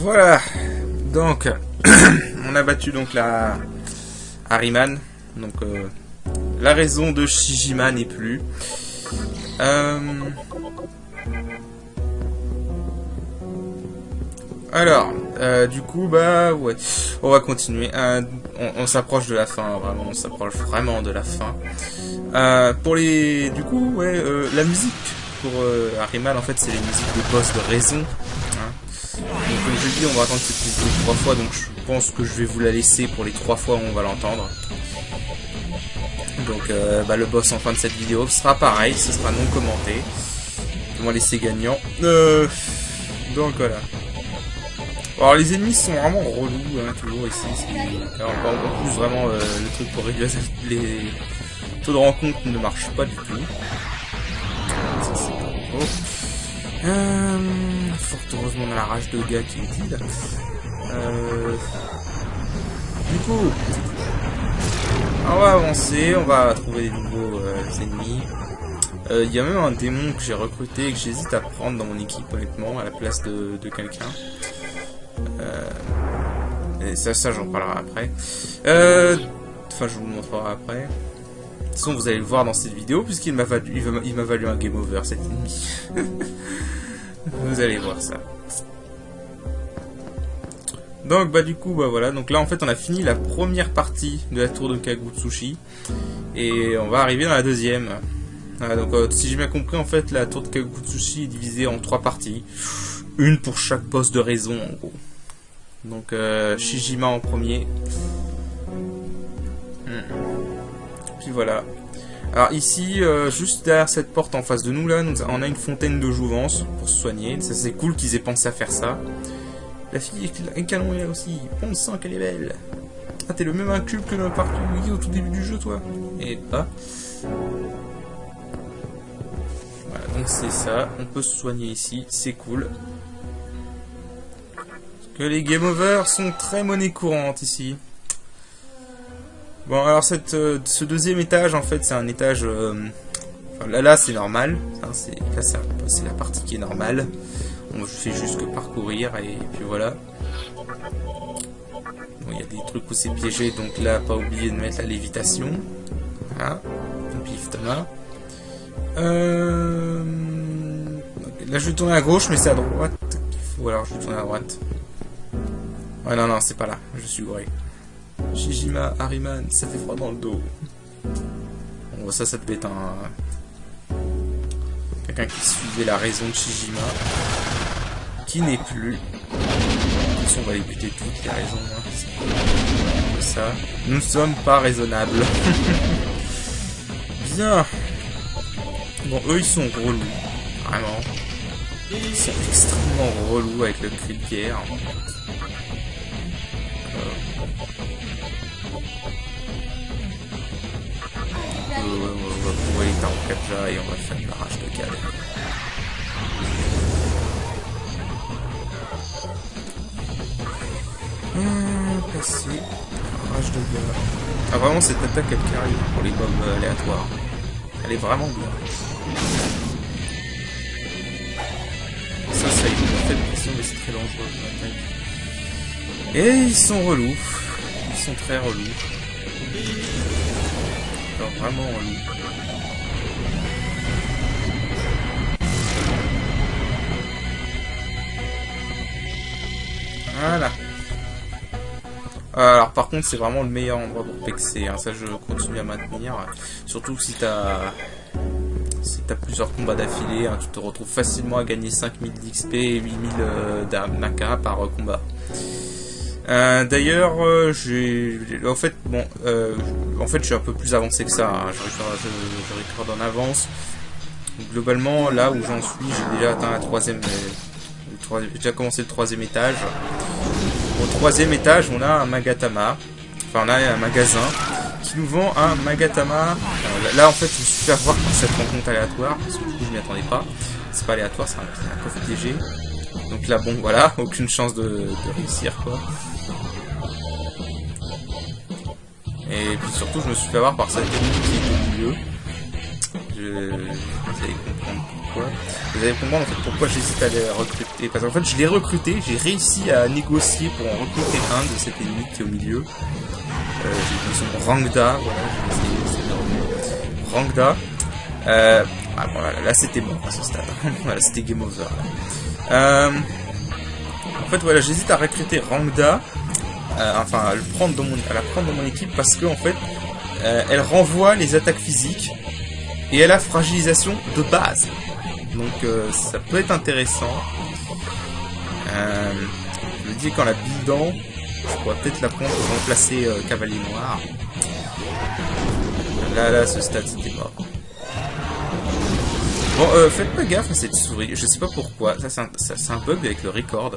Voilà, donc on a battu donc la Ahriman, donc la raison de Shijima n'est plus. Alors, du coup, bah ouais, on va continuer. On s'approche de la fin, vraiment, on s'approche vraiment de la fin. Pour les, du coup, ouais, la musique pour Ahriman, en fait, c'est les musiques de boss de raison. Hein. Donc, comme je dis, on va attendre cette musique 3 fois, donc je pense que je vais vous la laisser pour les 3 fois où on va l'entendre. Donc, bah, le boss en fin de cette vidéo sera pareil, ce sera non commenté. On va laisser gagnant. Donc voilà. Alors les ennemis sont vraiment relous, hein, toujours ici. Alors, en plus, vraiment, le truc pour réduire les taux de rencontre ne marche pas du tout. Ça, c'est pas beau. Fort heureusement, on a la rage de gars qui est utile. Du coup, on va avancer, on va trouver des nouveaux ennemis. Il y a même un démon que j'ai recruté et que j'hésite à prendre dans mon équipe, honnêtement, à la place de quelqu'un. Et ça j'en parlerai après. Enfin, je vous le montrerai après. De toute façon, vous allez le voir dans cette vidéo, puisqu'il m'a valu un game over, cet ennemi. Vous allez voir ça. Donc, bah du coup, bah voilà. Donc là, en fait, on a fini la première partie de la tour de Kagutsushi. Et on va arriver dans la deuxième. Voilà, donc, si j'ai bien compris, en fait, la tour de Kagutsushi est divisée en 3 parties. Une pour chaque boss de raison, en gros. Donc, Shijima en premier. Puis voilà. Alors ici, juste derrière cette porte en face de nous, là, on a une fontaine de jouvence pour se soigner. Ça, c'est cool qu'ils aient pensé à faire ça. La fille avec un canon est là aussi. On sent qu'elle est belle. Ah, t'es le même inculte que dans le parc au tout début du jeu, toi. Et pas. Voilà, donc c'est ça. On peut se soigner ici. C'est cool. Que les game over sont très monnaie courante ici. Bon, alors ce deuxième étage, en fait, c'est un étage... enfin, là c'est normal. Hein, c'est la partie qui est normale. On fait juste que parcourir et puis voilà. Bon, il y a des trucs où c'est piégé, donc là, pas oublier de mettre la lévitation. Voilà. Pif Thomas. Là, je vais tourner à gauche, mais c'est à droite. Ou alors, je vais tourner à droite. Ouais, non, c'est pas là. Je suis gouré. Shijima, Ahriman, ça fait froid dans le dos. Bon, ça devait être quelqu'un qui suivait la raison de Shijima. Qui n'est plus. De toute façon, on va les buter toutes les raisons. Hein. Ça. Nous ne sommes pas raisonnables. Bien. Bon, eux, ils sont relous. Vraiment. Ils sont extrêmement relous avec le cri de guerre. On va trouver les Tarokatja et on va faire une rage de cadre. Passer. Rage de gars. Ah, vraiment, cette attaque elle carry pour les mobs aléatoires. Elle est vraiment bien. Ça y est, en fait, mais c'est très dangereux. Et ils sont relous. Ils sont très relous. Alors, vraiment relous. Voilà. Alors par contre c'est vraiment le meilleur endroit pour pexer, hein. Ça je continue à maintenir. Surtout si t'as plusieurs combats d'affilée, hein, tu te retrouves facilement à gagner 5000 d'XP et 8000 d'Amaka par combat. D'ailleurs, en fait, je suis un peu plus avancé que ça. Hein. Je record en avance. Globalement, là où j'en suis, j'ai déjà atteint j'ai déjà commencé le 3e étage. Au 3e étage, on a un Magatama. Enfin, on a un magasin qui nous vend un Magatama. Là, en fait, je me suis fait avoir par cette rencontre aléatoire. Parce que du coup, je m'y attendais pas. C'est pas aléatoire, c'est un coffre piégé. Donc là, bon, voilà, aucune chance de réussir, quoi. Et puis surtout, je me suis fait avoir par cette ennemi qui est au milieu. allez comprendre pourquoi. Vous allez comprendre en fait pourquoi j'hésite à les recruter. Parce qu'en fait je l'ai recruté, j'ai réussi à négocier pour en recruter un de cet ennemi qui est au milieu. J'ai son Rangda, voilà, c'est Rangda. Ah bon là c'était bon à ce stade. Voilà, c'était game over. En fait voilà, j'hésite à recruter Rangda. Enfin à la prendre dans mon équipe parce que en fait elle renvoie les attaques physiques et elle a fragilisation de base, donc ça peut être intéressant. Je me dis qu'en la buildant je pourrais peut-être la prendre pour remplacer Cavalier Noir. Là ce stade c'était mort. Bon faites pas gaffe à cette souris, je sais pas pourquoi, ça c'est un bug avec le record.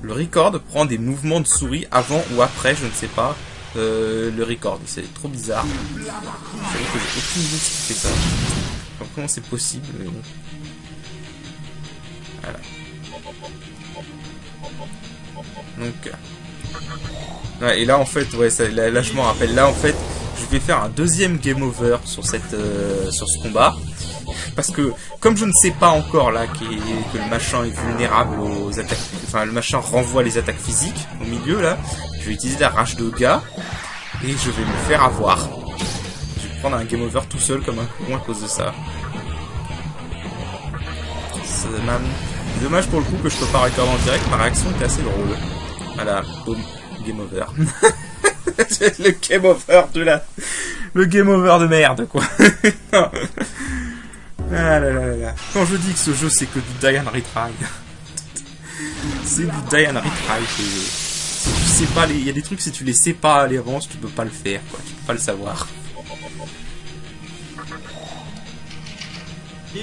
Le record prend des mouvements de souris avant ou après, je ne sais pas, le record. C'est trop bizarre. J'avoue que j'ai aucune idée de ce qui fait ça. Enfin, comment c'est possible, mais bon. Voilà. Donc... ouais, et là, en fait, ouais, ça, là je m'en rappelle. Là, en fait, je vais faire un deuxième game over sur ce combat. Parce que, comme je ne sais pas encore là que le machin est vulnérable aux attaques... Enfin, le machin renvoie les attaques physiques au milieu, là. Je vais utiliser la rage de gars. Et je vais me faire avoir. Je vais prendre un game over tout seul comme un con à cause de ça. C'est dommage pour le coup que je peux pas recorder en direct. Ma réaction était assez drôle. Voilà, boum, game over. Le game over de la... Le game over de merde, quoi. Non. Ah là là là. Quand je dis que ce jeu c'est que du die and retry, c'est du die and retry. Si tu sais pas il y a des trucs si tu les sais pas à l'avance, tu peux pas le faire, quoi. Tu peux pas le savoir.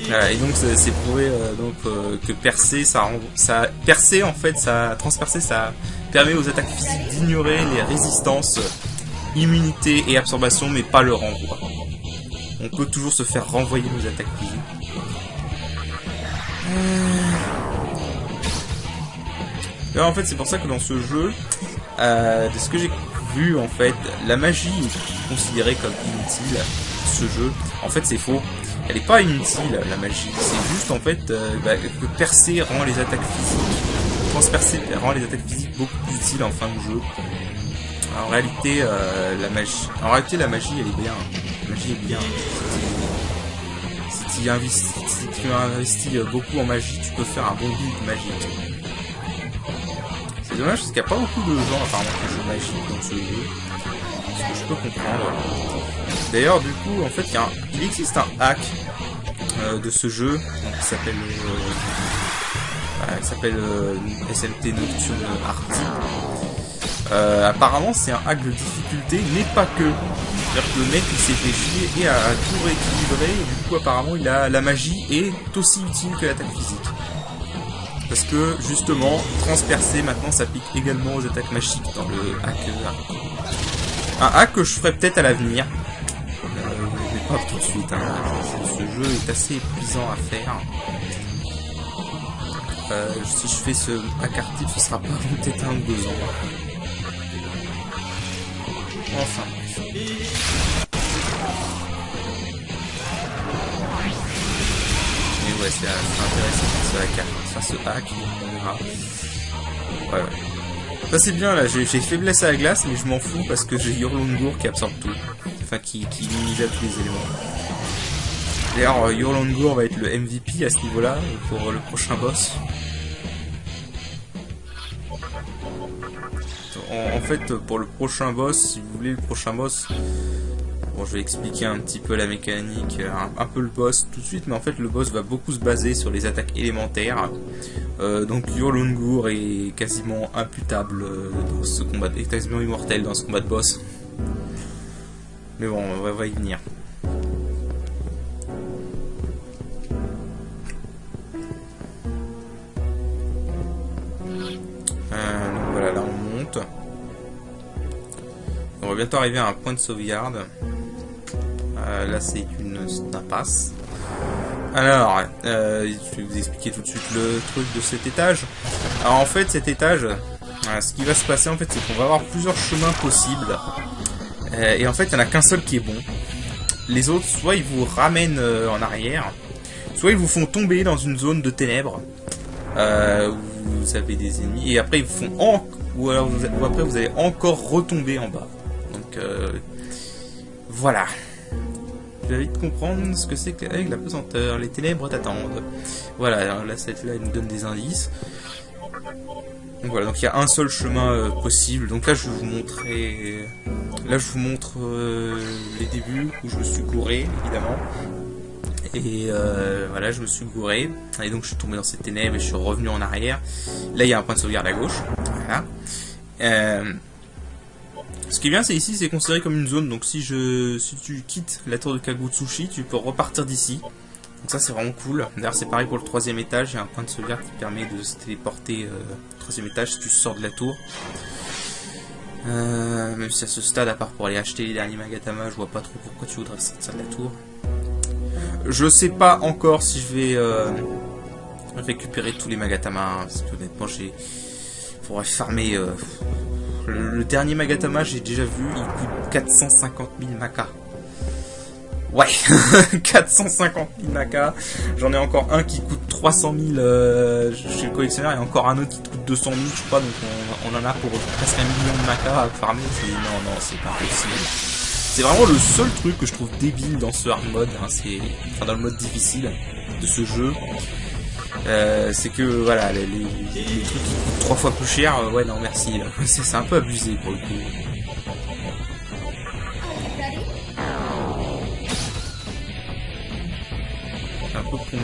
Voilà, et donc c'est prouvé que percer, percer en fait, transpercer, ça permet aux attaques physiques d'ignorer les résistances, immunité et absorption, mais pas le renvoi. On peut toujours se faire renvoyer nos attaques physiques. Alors, en fait, c'est pour ça que dans ce jeu, de ce que j'ai vu, en fait, la magie est considérée comme inutile. Ce jeu, en fait, c'est faux. Elle n'est pas inutile, la magie. C'est juste, en fait, que percer rend les attaques physiques, transpercer rend les attaques physiques beaucoup plus utiles en fin de jeu. En réalité, la magie, elle est bien. La magie est bien. Si tu investis beaucoup en magie, tu peux faire un bon build magique. C'est dommage parce qu'il n'y a pas beaucoup de gens apparemment qui jouent magique dans ce jeu. Ce que je peux comprendre. D'ailleurs, du coup, en fait, il existe un hack de ce jeu qui s'appelle SMT Nocturne Arctique. Apparemment, c'est un hack de difficulté, mais pas que. C'est-à-dire que le mec il s'est fait chier et a tout rééquilibré, et du coup apparemment la magie est aussi utile que l'attaque physique. Parce que justement, transpercer maintenant s'applique également aux attaques magiques dans le hack. Un hack que je ferai peut-être à l'avenir. Mais pas tout de suite, hein. Ce jeu est assez épuisant à faire. Si je fais ce hack arctique, ce sera pas peut-être 1 ou 2 ans. Enfin. Mais ouais, c'est intéressant ce hack, on verra. Ouais. Ça c'est bien là, j'ai faiblesse à la glace, mais je m'en fous parce que j'ai Yurlungur qui absorbe tout. Enfin, qui minimise tous les éléments. D'ailleurs, Yurlungur va être le MVP à ce niveau-là pour le prochain boss. En fait, pour le prochain boss, si vous voulez le prochain boss, bon, je vais expliquer un petit peu la mécanique, un peu le boss tout de suite, mais en fait le boss va beaucoup se baser sur les attaques élémentaires. Donc Yurlungur est quasiment imputable dans ce combat, est quasiment immortel dans ce combat de boss. Mais bon, on va y venir. Donc voilà, là on monte. On va bientôt arriver à un point de sauvegarde. Là c'est une impasse. Alors, je vais vous expliquer tout de suite le truc de cet étage. Alors en fait cet étage, ce qui va se passer en fait, c'est qu'on va avoir plusieurs chemins possibles. Et en fait il n'y en a qu'un seul qui est bon. les autres, soit ils vous ramènent en arrière, soit ils vous font tomber dans une zone de ténèbres où vous avez des ennemis, et après ils vous font ou après vous allez encore retomber en bas. Donc voilà. Vous allez vite comprendre ce que c'est qu'avec la pesanteur. Les ténèbres t'attendent. Voilà, alors là cette-là elle nous donne des indices. Donc voilà, donc il y a un seul chemin possible. Donc là je vais vous montrer. Là je vous montre les débuts où je me suis gouré, évidemment. Et voilà, je me suis gouré. Et donc je suis tombé dans ces ténèbres et je suis revenu en arrière. Là il y a un point de sauvegarde à gauche. Voilà. Ce qui est bien, c'est ici, c'est considéré comme une zone. Donc si tu quittes la tour de Kagutsushi, tu peux repartir d'ici. Donc ça c'est vraiment cool. D'ailleurs c'est pareil pour le 3e étage. Il y a un point de sauvegarde qui permet de se téléporter au 3e étage si tu sors de la tour. Même si à ce stade, à part pour aller acheter les derniers Magatama, je vois pas trop pourquoi tu voudrais sortir de la tour. Je sais pas encore si je vais récupérer tous les Magatama, hein, parce que honnêtement faudrait farmer. Le dernier Magatama, j'ai déjà vu, il coûte 450 000 Maka. Ouais, 450 000 Maka. J'en ai encore un qui coûte 300 000 chez le collectionneur et encore un autre qui coûte 200 000, je crois. Donc on en a pour presque 1 million de Maka à farmer. Non, c'est pas possible. C'est vraiment le seul truc que je trouve débile dans ce hard mode, hein, enfin dans le mode difficile de ce jeu. C'est que voilà, les trucs qui coûtent 3 fois plus cher, ouais non merci, c'est un peu abusé pour le coup.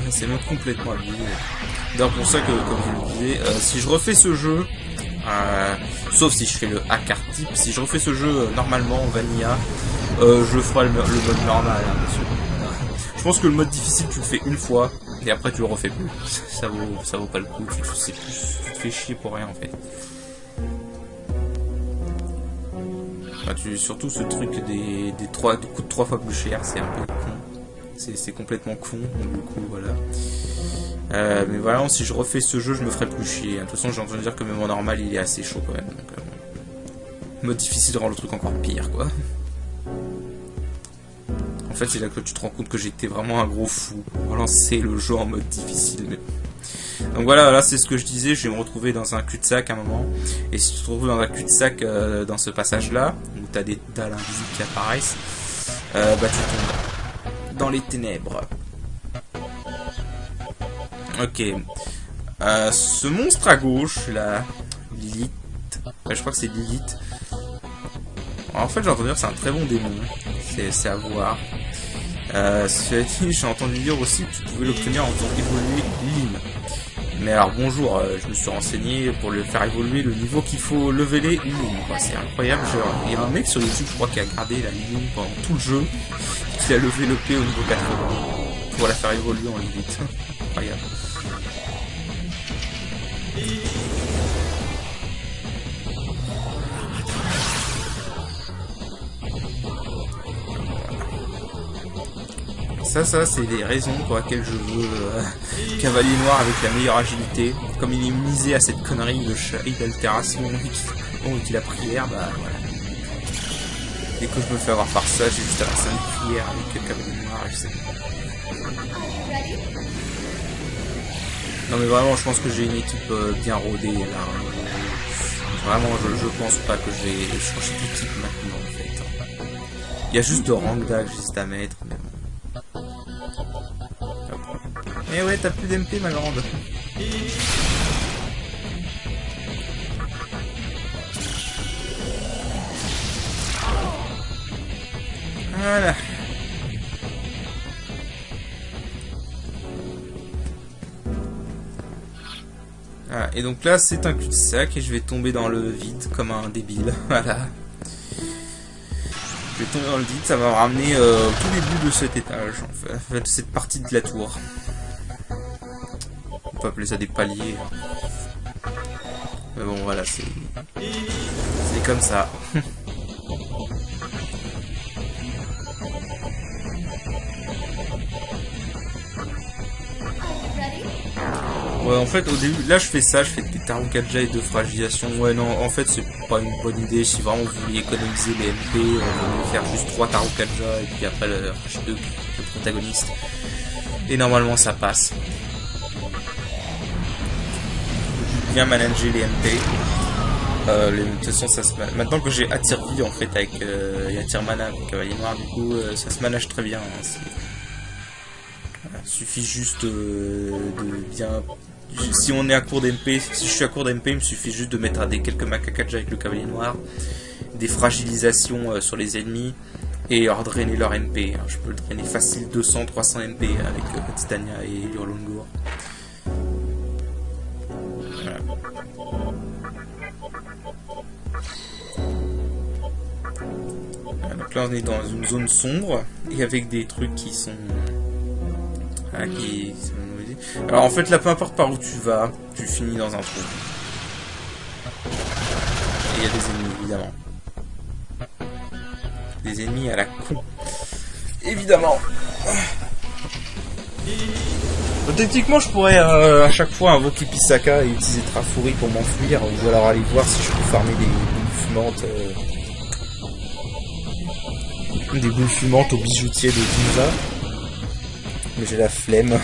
C'est même complètement abusé. D'ailleurs pour ça que, comme je le disais, si je refais ce jeu, sauf si je fais le hack type, si je refais ce jeu normalement vanilla, je ferai le mode normal, hein, monsieur. Je pense que le mode difficile tu le fais une fois et après tu le refais plus. Ça vaut pas le coup. Tu te fais chier pour rien en fait. Enfin, surtout ce truc des coûte 3 fois plus cher, c'est un peu con. C'est complètement con. Donc, du coup voilà. Mais voilà, si je refais ce jeu, je me ferai plus chier. De toute façon, j'ai entendu dire que même en normal, il est assez chaud quand même. Donc, mode difficile rend le truc encore pire, quoi. En fait, c'est là que tu te rends compte que j'étais vraiment un gros fou pour lancer le jeu en mode difficile. Mais... Donc voilà, là c'est ce que je disais, je vais me retrouver dans un cul-de-sac à un moment. Et si tu te retrouves dans un cul-de-sac dans ce passage-là, où tu as des dalles invisibles qui apparaissent, bah tu tombes dans les ténèbres. Ok. Ce monstre à gauche, là, Lilith, je crois que c'est Lilith. En fait, j'ai entendu dire que c'est un très bon démon. C'est à voir. J'ai entendu dire aussi que tu pouvais l'obtenir en faisant évoluer Lyn. Mais alors bonjour, je me suis renseigné pour le faire évoluer le niveau qu'il faut leveler Lyn. C'est incroyable. Il y a un mec sur YouTube, je crois, qui a gardé la Lyn pendant tout le jeu, qui a levé le P au niveau 80 pour la faire évoluer en Lilith. Incroyable. Ça c'est les raisons pour lesquelles je veux Cavalier Noir avec la meilleure agilité. Comme il est misé à cette connerie de chahut d'altération et la prière, bah voilà. Dès que je me fais avoir par ça, j'ai juste à lancer une prière avec Cavalier Noir et je sais pas. Non mais vraiment, je pense que j'ai une équipe bien rodée là. Vraiment, je pense pas que j'ai changé d'équipe maintenant en fait. Il y a juste de Rangda juste à mettre, mais bon. Eh ouais, t'as plus d'MP ma grande. Voilà. Voilà. Et donc là c'est un cul-de-sac et je vais tomber dans le vide comme un débile. Voilà. Je vais tomber dans le vide, ça va me ramener au tout début de cet étage, en fait, de cette partie de la tour. On peut appeler ça des paliers. Mais bon, voilà, c'est comme ça. Ouais, en fait, au début, là, je fais ça, je fais des Taroukaja et de fragilisation. Ouais, non, en fait, c'est pas une bonne idée. Si vraiment vous voulez économiser les MP, vous voulez faire juste 3 Taroukaja et puis après le H2, le protagoniste. Et normalement, ça passe. Bien manager les MP. De toute façon, ça se maintenant que j'ai attire vie en fait avec attire mana avec Cavalier Noir, du coup, ça se manage très bien. Hein, voilà, suffit juste de bien. Si on est à court d'MP, si je suis à court d'MP, il me suffit juste de mettre quelques Makakaja avec le Cavalier Noir, des fragilisations sur les ennemis et leur drainer leur MP. Alors, je peux le drainer facile 200-300 MP avec Titania et Hurlungur. Voilà. Donc là on est dans une zone sombre et avec des trucs qui sont... Voilà, qui sont... Alors en fait là peu importe par où tu vas, tu finis dans un trou. Et il y a des ennemis évidemment. Des ennemis à la con. Évidemment. Techniquement je pourrais à chaque fois invoquer Pisaka et utiliser Trafuri pour m'enfuir ou alors aller voir si je peux farmer des boules fumantes. Des boules fumantes au bijoutier de Ginza. Mais j'ai la flemme.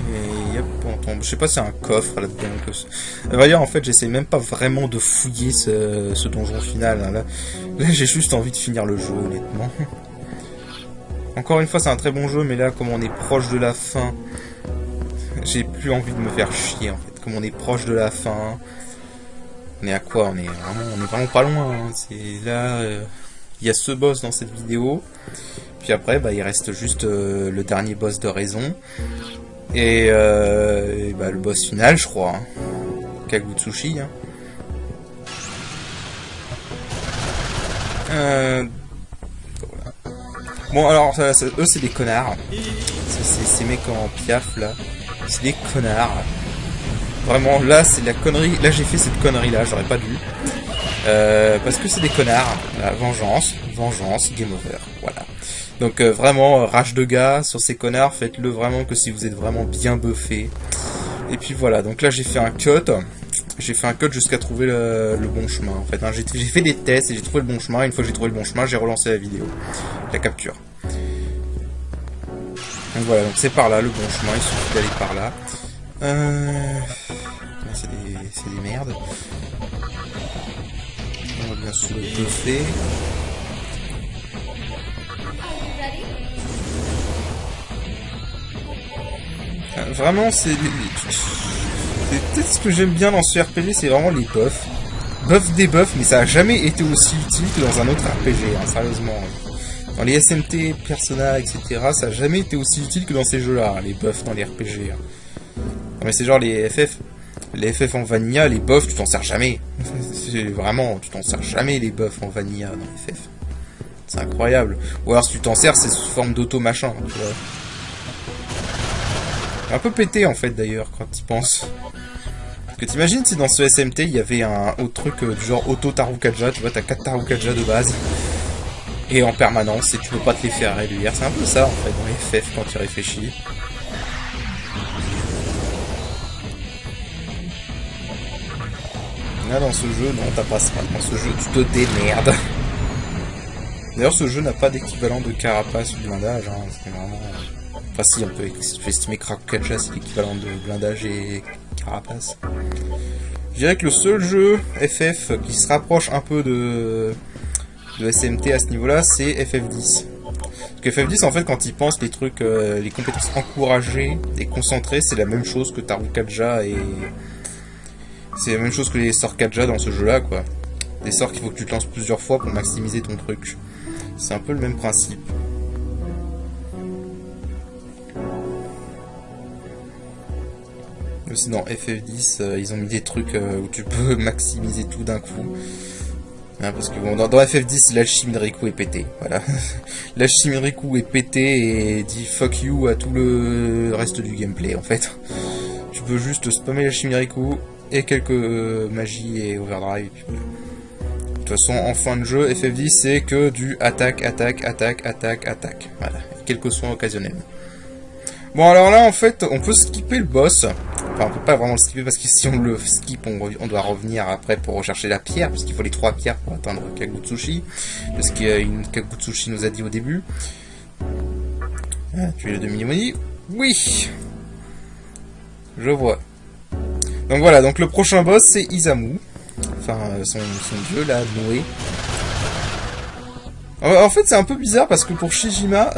Et hop, on tombe. Je sais pas si c'est un coffre là-dedans. D'ailleurs, en fait, j'essaie même pas vraiment de fouiller ce donjon final. Hein. Là j'ai juste envie de finir le jeu, honnêtement. Encore une fois, c'est un très bon jeu, mais là, comme on est proche de la fin, j'ai plus envie de me faire chier, en fait. Comme on est proche de la fin, on est à quoi? On est vraiment pas loin. Hein. C'est là, il y a ce boss dans cette vidéo. Puis après, bah, il reste juste le dernier boss de raison et bah, le boss final, je crois. Hein. Kagutsushi. Hein. Voilà. Bon, alors, eux, c'est des connards. Ces mecs en piaf là, c'est des connards. Vraiment, là, c'est la connerie. Là, j'ai fait cette connerie-là, j'aurais pas dû. Parce que c'est des connards. La vengeance, game over. Voilà. Donc, vraiment, rage de gars sur ces connards. Faites-le vraiment que si vous êtes vraiment bien buffé. Et puis voilà. Donc là, j'ai fait un cut. J'ai fait un cut jusqu'à trouver le bon chemin. En fait, hein, j'ai fait des tests et j'ai trouvé le bon chemin. Une fois que j'ai trouvé le bon chemin, j'ai relancé la vidéo, la capture. Donc voilà. Donc c'est par là le bon chemin. Il suffit d'aller par là. C'est des merdes. On va bien sûr le buffer. Vraiment, c'est peut-être ce que j'aime bien dans ce RPG, c'est vraiment les buffs. Buff des buffs, mais ça a jamais été aussi utile que dans un autre RPG, hein, sérieusement. Dans les SMT, Persona, etc., ça a jamais été aussi utile que dans ces jeux-là, hein, les buffs dans les RPG. Hein. Mais c'est genre les FF en vanilla, les buffs, tu t'en sers jamais. C'est vraiment, tu t'en sers jamais les buffs en vanilla dans les FF. C'est incroyable. Ou alors si tu t'en sers, c'est sous forme d'auto machin, tu vois. Un peu pété en fait d'ailleurs quand tu penses. Parce que t'imagines si dans ce SMT il y avait un autre truc du genre auto Taroukaja, tu vois, t'as 4 Taroukaja de base. Et en permanence, et tu peux pas te les faire réduire. C'est un peu ça en fait dans les FF quand tu réfléchis. Là, dans ce jeu, non, t'as pas ça. Dans ce jeu, tu te démerdes. D'ailleurs, ce jeu n'a pas d'équivalent de carapace ou de blindage. Hein. C'est vraiment... Enfin, si, on peut estimer que Rakukaja, c'est l'équivalent de blindage et carapace. Je dirais que le seul jeu FF qui se rapproche un peu de SMT à ce niveau-là, c'est FF10. Parce que FF10, en fait, quand il pense les trucs, les compétences encouragées et concentrées, c'est la même chose que Taroukaja et... C'est la même chose que les sorts Kaja dans ce jeu-là, quoi. Des sorts qu'il faut que tu te lances plusieurs fois pour maximiser ton truc. C'est un peu le même principe. Aussi dans FF10, ils ont mis des trucs où tu peux maximiser tout d'un coup. Hein, parce que bon, dans FF10, l'Alchimie Riku est pété. Voilà. L'Alchimie Riku est pété et dit fuck you à tout le reste du gameplay, en fait. Tu peux juste spammer l'Alchimie Riku et quelques magies et overdrive. toute façon, en fin de jeu, FF10, c'est que du attaque, attaque, attaque, attaque, attaque. Voilà, quelques soins occasionnels. Bon, alors là, en fait, on peut skipper le boss. Enfin, on peut pas vraiment le skipper parce que si on le skip, on doit revenir après pour rechercher la pierre, parce qu'il faut les 3 pierres pour atteindre Kagutsushi. Parce qu'une Kagutsushi nous a dit au début. Ah, tu es le demi-moni? Oui! Je vois. Donc voilà, donc le prochain boss, c'est Izamu. Enfin, son dieu, là, Noé. En fait, c'est un peu bizarre parce que pour Shijima...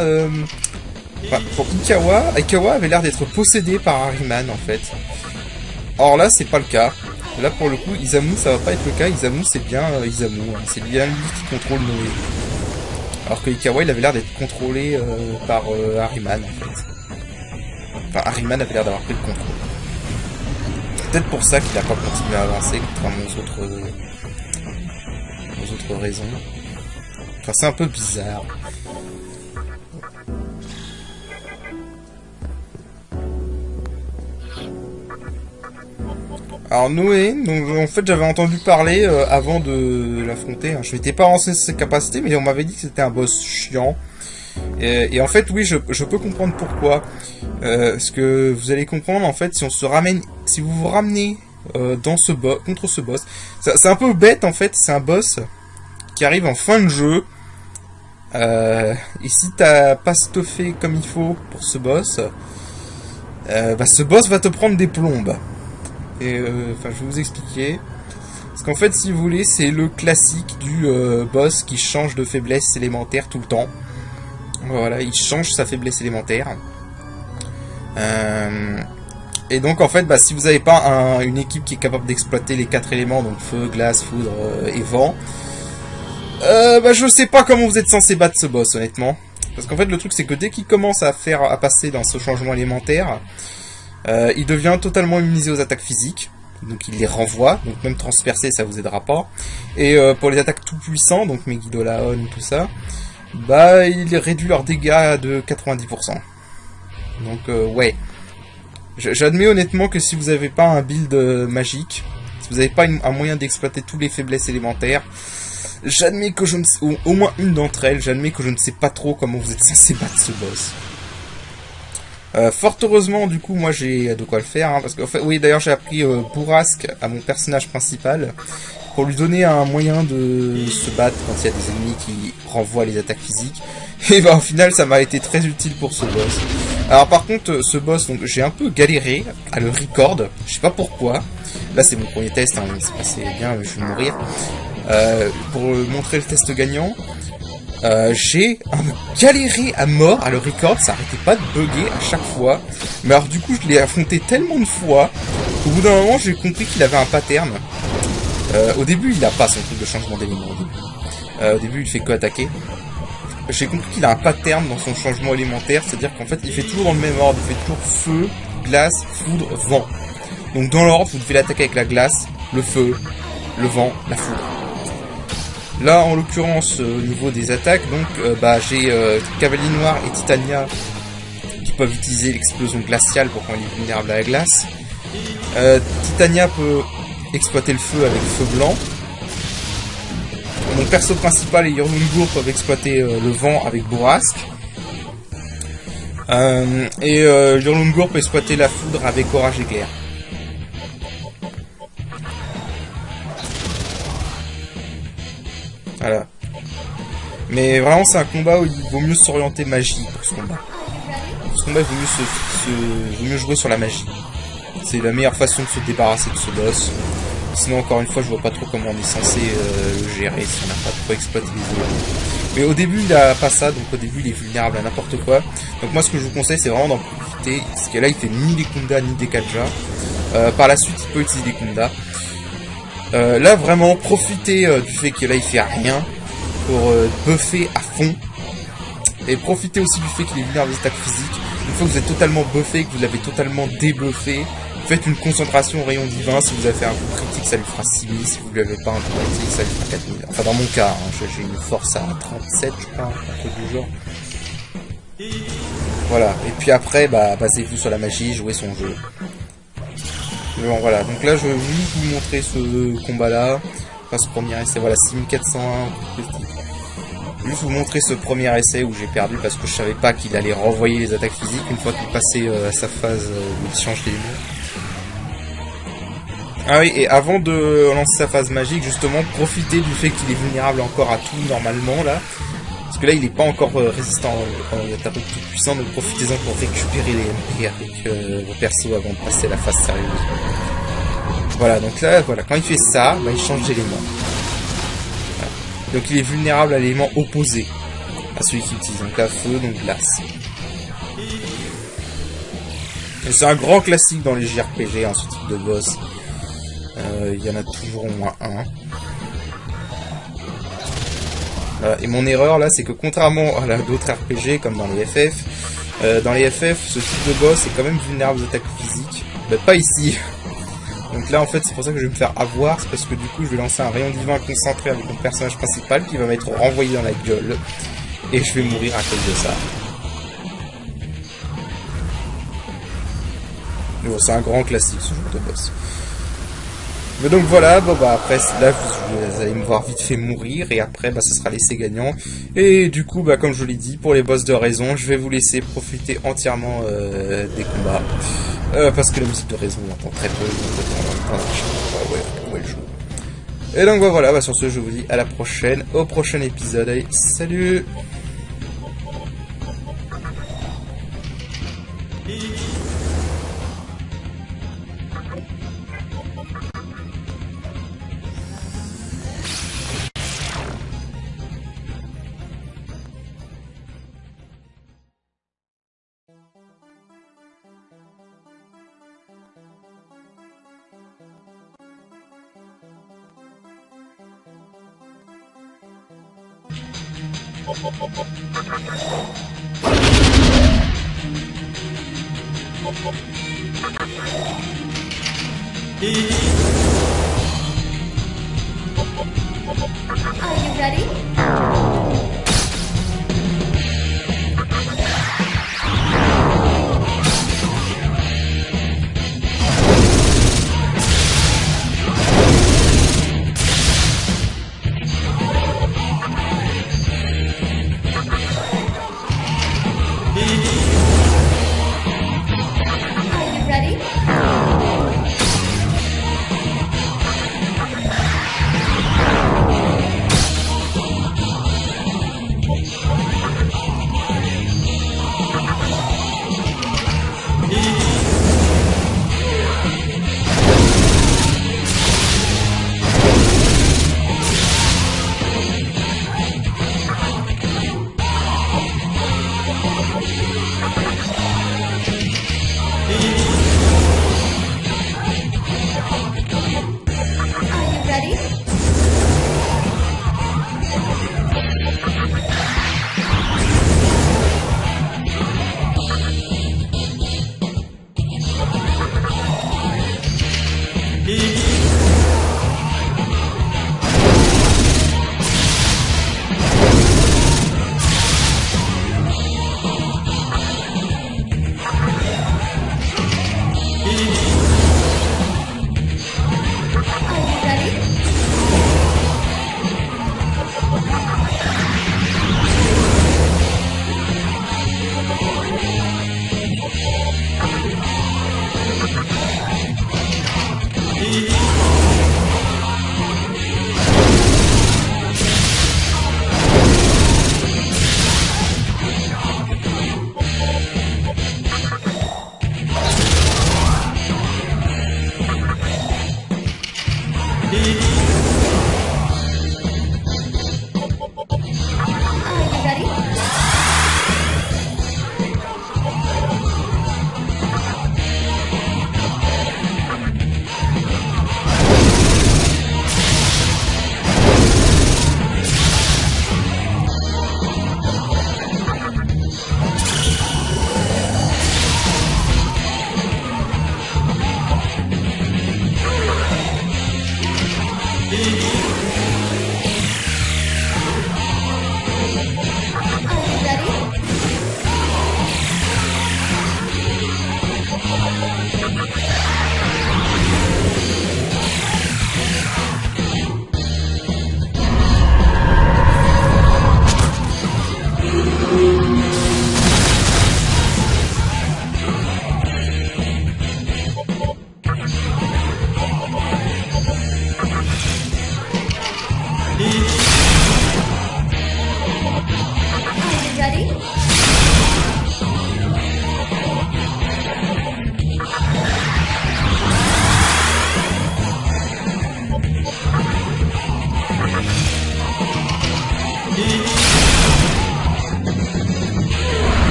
Enfin, pour Ikawa avait l'air d'être possédé par Ahriman en fait. Or là, c'est pas le cas. Là, pour le coup, Izamu, ça va pas être le cas. Izamu, c'est bien Izamu. Hein. C'est bien lui qui contrôle Noé. Alors que Ikawa, il avait l'air d'être contrôlé par Ahriman en fait. Enfin, Ahriman avait l'air d'avoir pris le contrôle. Peut-être pour ça qu'il a pas continué à avancer, contrairement aux autres raisons. Enfin, c'est un peu bizarre. Alors Noé, donc en fait j'avais entendu parler avant de l'affronter, hein. Je m'étais pas renseigné sur ses capacités, mais on m'avait dit que c'était un boss chiant. Et en fait oui, je peux comprendre pourquoi. Ce que vous allez comprendre en fait, si vous vous ramenez dans contre ce boss, c'est un peu bête en fait, c'est un boss qui arrive en fin de jeu. Et si t'as pas stuffé comme il faut pour ce boss, ce boss va te prendre des plombes. Et enfin, je vais vous expliquer. Parce qu'en fait, si vous voulez, c'est le classique du boss qui change de faiblesse élémentaire tout le temps. Voilà, il change sa faiblesse élémentaire. Et donc, en fait, si vous n'avez pas une équipe qui est capable d'exploiter les 4 éléments, donc feu, glace, foudre et vent, je sais pas comment vous êtes censé battre ce boss, honnêtement. Parce qu'en fait, le truc, c'est que dès qu'il commence à passer dans ce changement élémentaire, il devient totalement immunisé aux attaques physiques, donc il les renvoie, donc même transpercer ça vous aidera pas. Et pour les attaques tout puissants, donc Megiddo Laon, tout ça, il réduit leurs dégâts de 90%. Donc ouais, j'admets honnêtement que si vous n'avez pas un build magique, si vous n'avez pas un moyen d'exploiter toutes les faiblesses élémentaires, j'admets que je ne sais, au moins une d'entre elles, j'admets que je ne sais pas trop comment vous êtes censé battre ce boss. Fort heureusement, du coup, moi j'ai de quoi le faire, hein, parce que, en fait, oui, d'ailleurs j'ai appris Bourrasque à mon personnage principal pour lui donner un moyen de se battre quand il y a des ennemis qui renvoient les attaques physiques. Et au final, ça m'a été très utile pour ce boss. Alors par contre, ce boss, donc j'ai un peu galéré à le record, je sais pas pourquoi. Là, c'est mon premier test, hein, c'est passé bien, je vais mourir. Pour montrer le test gagnant. J'ai galéré à mort à le record, ça arrêtait pas de bugger à chaque fois. Mais alors du coup je l'ai affronté tellement de fois qu'au bout d'un moment j'ai compris qu'il avait un pattern. Au début il a pas son truc de changement d'élément. Au début il fait que attaquer. J'ai compris qu'il a un pattern dans son changement élémentaire, c'est-à-dire qu'en fait il fait toujours dans le même ordre, il fait toujours feu, glace, foudre, vent. Donc dans l'ordre vous devez l'attaquer avec la glace, le feu, le vent, la foudre. Là, en l'occurrence, au niveau des attaques, donc, j'ai Cavalier Noir et Titania qui peuvent utiliser l'explosion glaciale pour quand il est vulnérable à la glace. Titania peut exploiter le feu avec feu blanc. Mon perso principal et Yorungur peuvent exploiter le vent avec Bourrasque. Yorungur peut exploiter la foudre avec Orage éclair. Voilà. Mais vraiment c'est un combat où il vaut mieux s'orienter magie pour ce combat. Pour ce combat il vaut mieux jouer sur la magie. C'est la meilleure façon de se débarrasser de ce boss. Sinon encore une fois je vois pas trop comment on est censé le gérer si on n'a pas trop exploité les éléments. Mais au début il a pas ça, donc au début il est vulnérable à n'importe quoi. Donc moi ce que je vous conseille c'est vraiment d'en profiter, parce que là il fait ni des Kunda ni des Kaja. Par la suite il peut utiliser des Kunda. Là vraiment profitez du fait que là il fait rien pour buffer à fond, et profitez aussi du fait qu'il est vulnérable aux attaques physiques. Une fois que vous êtes totalement buffé, que vous l'avez totalement débuffé, faites une concentration au rayon divin. Si vous avez fait un coup critique ça lui fera 6000, si vous ne l'avez pas un coup critique ça lui fera 4000. Enfin dans mon cas, hein, j'ai une force à 37 je crois, un truc du genre. Voilà, et puis après basez-vous sur la magie, jouez son jeu. Bon, voilà, donc là je vais vous montrer ce combat là. Enfin, ce premier essai, voilà, 6401. Juste vous montrer ce premier essai où j'ai perdu parce que je savais pas qu'il allait renvoyer les attaques physiques une fois qu'il passait à sa phase où il change d'élément. Ah oui, et avant de lancer sa phase magique, justement, profitez du fait qu'il est vulnérable encore à tout normalement là. Parce que là, il n'est pas encore résistant il est un peu plus puissant, donc profitez-en pour récupérer les MP avec vos persos avant de passer à la phase sérieuse. Voilà, donc là, voilà, quand il fait ça, bah, il change d'élément. Voilà. Donc il est vulnérable à l'élément opposé à celui qu'il utilise, donc là, feu, donc glace. C'est un grand classique dans les JRPG, hein, ce type de boss. Il y en a toujours au moins un. Voilà. Et mon erreur là, c'est que contrairement à d'autres RPG comme dans les FF, ce type de boss est quand même vulnérable aux attaques physiques. Mais pas ici. Donc là en fait c'est pour ça que je vais me faire avoir, c'est parce que du coup je vais lancer un rayon divin concentré avec mon personnage principal qui va m'être renvoyé dans la gueule. Et je vais mourir à cause de ça. Mais bon, c'est un grand classique ce genre de boss. Mais donc voilà, bon bah après là vous allez me voir vite fait mourir et après bah ce sera l'essai gagnant. Et du coup bah comme je vous l'ai dit, pour les boss de raison, je vais vous laisser profiter entièrement des combats. Parce que la musique de raison on entend très peu, et donc voilà, bah, sur ce je vous dis à la prochaine, au prochain épisode, allez salut. Are you ready?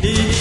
He